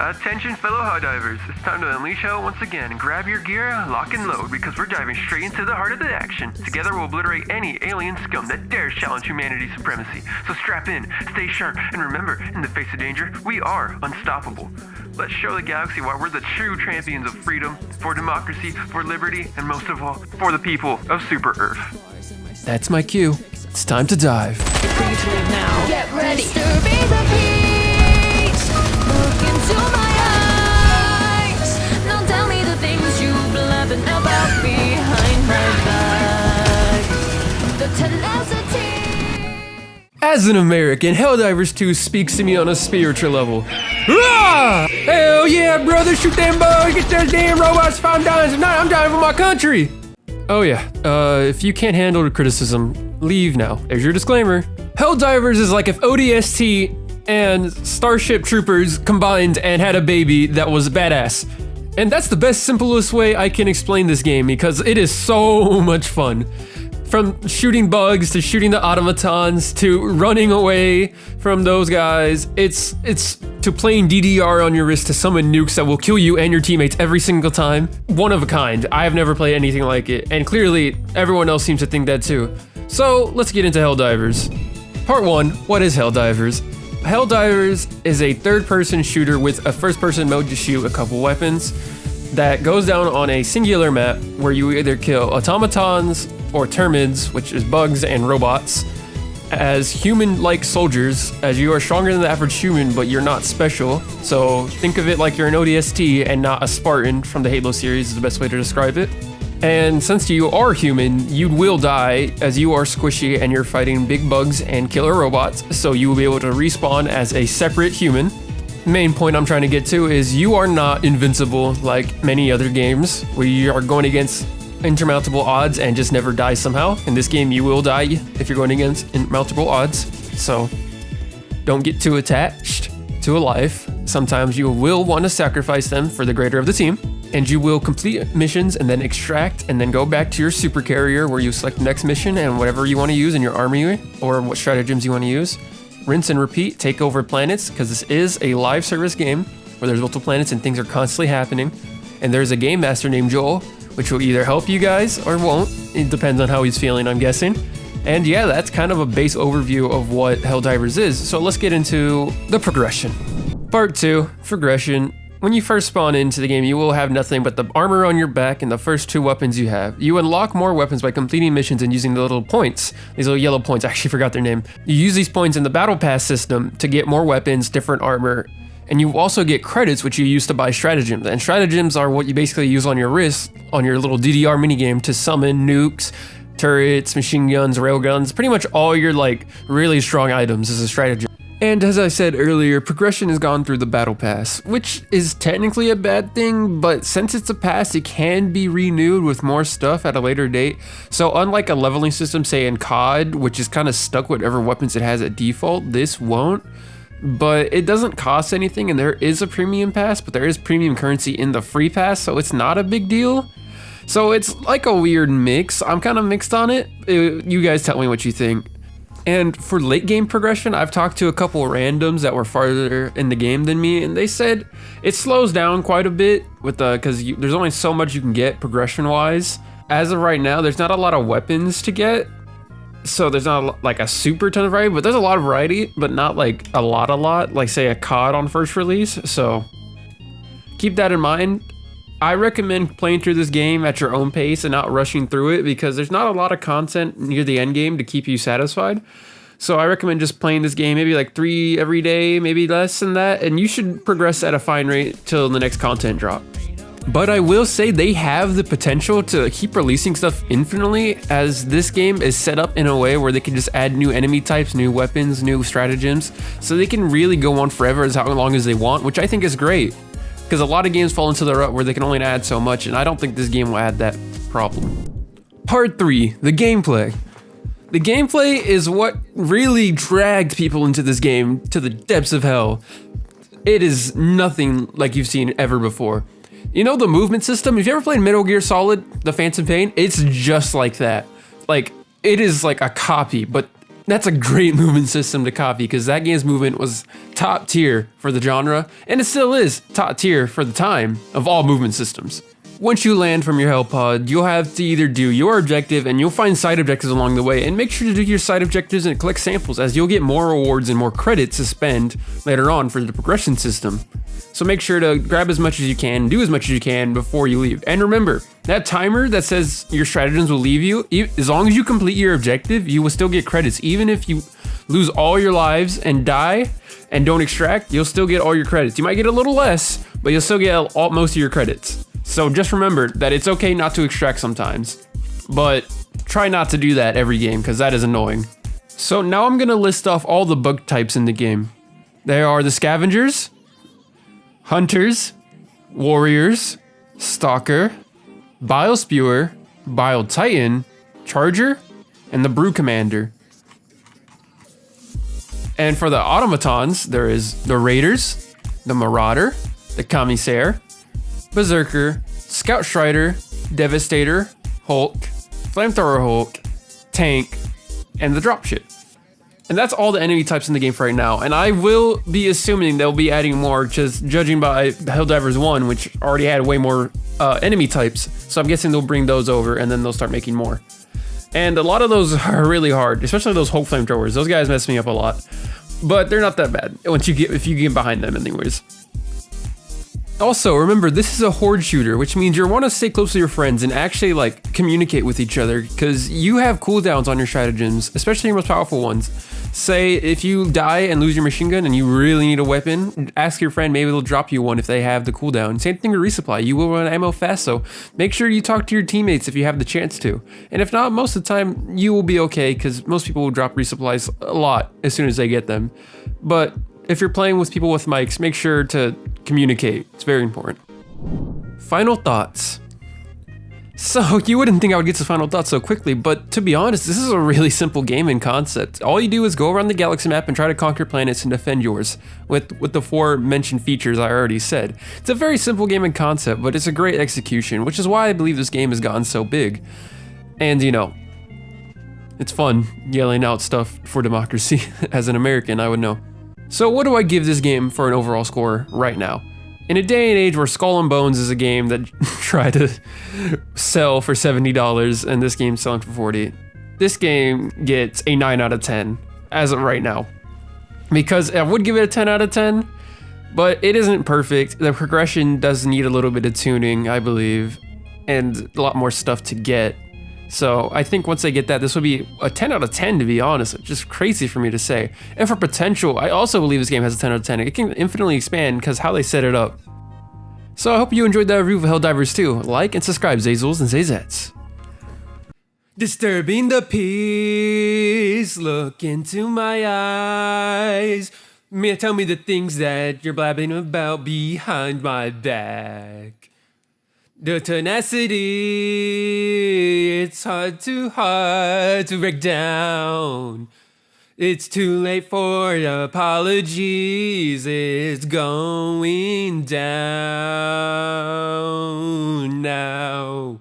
Attention fellow Helldivers, it's time to unleash hell once again. Grab your gear, lock and load, because we're diving straight into the heart of the action. Together we'll obliterate any alien scum that dares challenge humanity's supremacy. So strap in, stay sharp, and remember, in the face of danger, we are unstoppable. Let's show the galaxy why we're the true champions of freedom, for democracy, for liberty, and most of all, for the people of Super Earth. That's my cue. It's time to dive. Now. Get ready. Disturbing the peace. Look into my eyes. Now tell me the things you've loving about behind my back. The tenacity. As an American, Helldivers 2 speaks to me on a spiritual level. Rah! Hell yeah, brother, shoot them bugs, get those damn robots, $5 tonight, I'm diving for my country. Oh yeah, if you can't handle the criticism, leave now. There's your disclaimer. Helldivers is like if ODST and Starship Troopers combined and had a baby that was badass. And that's the best, simplest way I can explain this game because it is so much fun. From shooting bugs to shooting the automatons to running away from those guys, it's to playing DDR on your wrist to summon nukes that will kill you and your teammates every single time. One of a kind. I have never played anything like it, and clearly everyone else seems to think that too. So let's get into Helldivers. Part 1, what is Helldivers? Helldivers is a third-person shooter with a first-person mode to shoot a couple weapons that goes down on a singular map where you either kill automatons or termids, which is bugs and robots, as human-like soldiers, as you are stronger than the average human, but you're not special. So think of it like you're an ODST and not a Spartan from the Halo series is the best way to describe it. And since you are human, you will die as you are squishy and you're fighting big bugs and killer robots, so you will be able to respawn as a separate human. Main point I'm trying to get to is you are not invincible like many other games where you are going against insurmountable odds and just never die somehow. In this game, you will die if you're going against insurmountable odds, so don't get too attached to a life. Sometimes you will want to sacrifice them for the greater of the team, and you will complete missions and then extract and then go back to your super carrier where you select the next mission and whatever you want to use in your army or what stratagems you want to use. Rinse and repeat, take over planets, because this is a live service game where there's multiple planets and things are constantly happening. And there's a game master named Joel, which will either help you guys or won't. It depends on how he's feeling, I'm guessing. And yeah, that's kind of a base overview of what Helldivers is. So let's get into the progression. Part 2, progression. When you first spawn into the game, you will have nothing but the armor on your back and the first 2 weapons you have. You unlock more weapons by completing missions and using the little points. These little yellow points, I actually forgot their name. You use these points in the battle pass system to get more weapons, different armor, and you also get credits which you use to buy stratagems. And stratagems are what you basically use on your wrist, on your little DDR minigame to summon nukes, turrets, machine guns, railguns, pretty much all your like really strong items is a stratagem. And as I said earlier, progression has gone through the battle pass, which is technically a bad thing, but since it's a pass, it can be renewed with more stuff at a later date. So unlike a leveling system, say in COD, which is kind of stuck with whatever weapons it has at default, this won't. But it doesn't cost anything, and there is a premium pass, but there is premium currency in the free pass, so it's not a big deal. So it's like a weird mix. I'm kind of mixed on it. You guys tell me what you think. And for late game progression, I've talked to a couple randoms that were farther in the game than me, and they said it slows down quite a bit with because there's only so much you can get progression wise. As of right now, there's not a lot of weapons to get, so there's not like a super ton of variety, but there's a lot of variety, but not like a lot, like say a COD on first release. So keep that in mind. I recommend playing through this game at your own pace and not rushing through it because there's not a lot of content near the end game to keep you satisfied. So I recommend just playing this game maybe like 3 every day, maybe less than that, and you should progress at a fine rate till the next content drop. But I will say they have the potential to keep releasing stuff infinitely, as this game is set up in a way where they can just add new enemy types, new weapons, new stratagems, so they can really go on forever as long as they want, which I think is great. Because a lot of games fall into the rut where they can only add so much, and I don't think this game will add that problem. Part 3, the gameplay. The gameplay is what really dragged people into this game to the depths of hell. It is nothing like you've seen ever before. You know the movement system? If you ever played Metal Gear Solid, The Phantom Pain, it's just like that. Like, it is like a copy, but That's a great movement system to copy because that game's movement was top tier for the genre, and it still is top tier for the time of all movement systems. Once you land from your helipod, you'll have to either do your objective and you'll find side objectives along the way, and make sure to do your side objectives and collect samples as you'll get more rewards and more credits to spend later on for the progression system. So make sure to grab as much as you can, do as much as you can before you leave. And remember, that timer that says your stratagems will leave you, as long as you complete your objective, you will still get credits. Even if you lose all your lives and die and don't extract, you'll still get all your credits. You might get a little less, but you'll still get most of your credits. So just remember that it's okay not to extract sometimes, but try not to do that every game because that is annoying. So now I'm gonna list off all the bug types in the game. There are the scavengers, hunters, warriors, stalker, bile spewer, bile titan, charger, and the brew commander. And for the automatons, there is the raiders, the marauder, the commissaire, berserker, scout strider, devastator, Hulk, flamethrower Hulk, tank, and the dropship. And that's all the enemy types in the game for right now. And I will be assuming they'll be adding more, just judging by Helldivers 1, which already had way more enemy types. So I'm guessing they'll bring those over and then they'll start making more. And a lot of those are really hard, especially those Hulk flamethrowers. Those guys mess me up a lot, but they're not that bad if you get behind them anyways. Also, remember, this is a horde shooter, which means you want to stay close to your friends and actually like communicate with each other because you have cooldowns on your stratagems, especially your most powerful ones. Say if you die and lose your machine gun and you really need a weapon, ask your friend, maybe they'll drop you one if they have the cooldown. Same thing with resupply, you will run ammo fast, so make sure you talk to your teammates if you have the chance to. And if not, most of the time you will be okay because most people will drop resupplies a lot as soon as they get them. But if you're playing with people with mics, make sure to communicate. It's very important. Final thoughts. So you wouldn't think I would get to final thoughts so quickly, but to be honest, this is a really simple game in concept. All you do is go around the galaxy map and try to conquer planets and defend yours with the 4 mentioned features I already said. It's a very simple game in concept, but it's a great execution, which is why I believe this game has gotten so big. And you know, it's fun yelling out stuff for democracy. As an American, I would know. So what do I give this game for an overall score right now? In a day and age where Skull and Bones is a game that tried to sell for $70 and this game's selling for $40, this game gets a 9 out of 10 as of right now. Because I would give it a 10 out of 10, but it isn't perfect. The progression does need a little bit of tuning, I believe, and a lot more stuff to get. So I think once I get that, this will be a 10 out of 10 to be honest. It's just crazy for me to say. And for potential, I also believe this game has a 10 out of 10. It can infinitely expand because how they set it up. So I hope you enjoyed that review of Helldivers 2. Like and subscribe, Zazels and Zazets. Disturbing the peace, look into my eyes. Tell me the things that you're blabbing about behind my back. The tenacity, it's hard to break down. It's too late for apologies, it's going down now.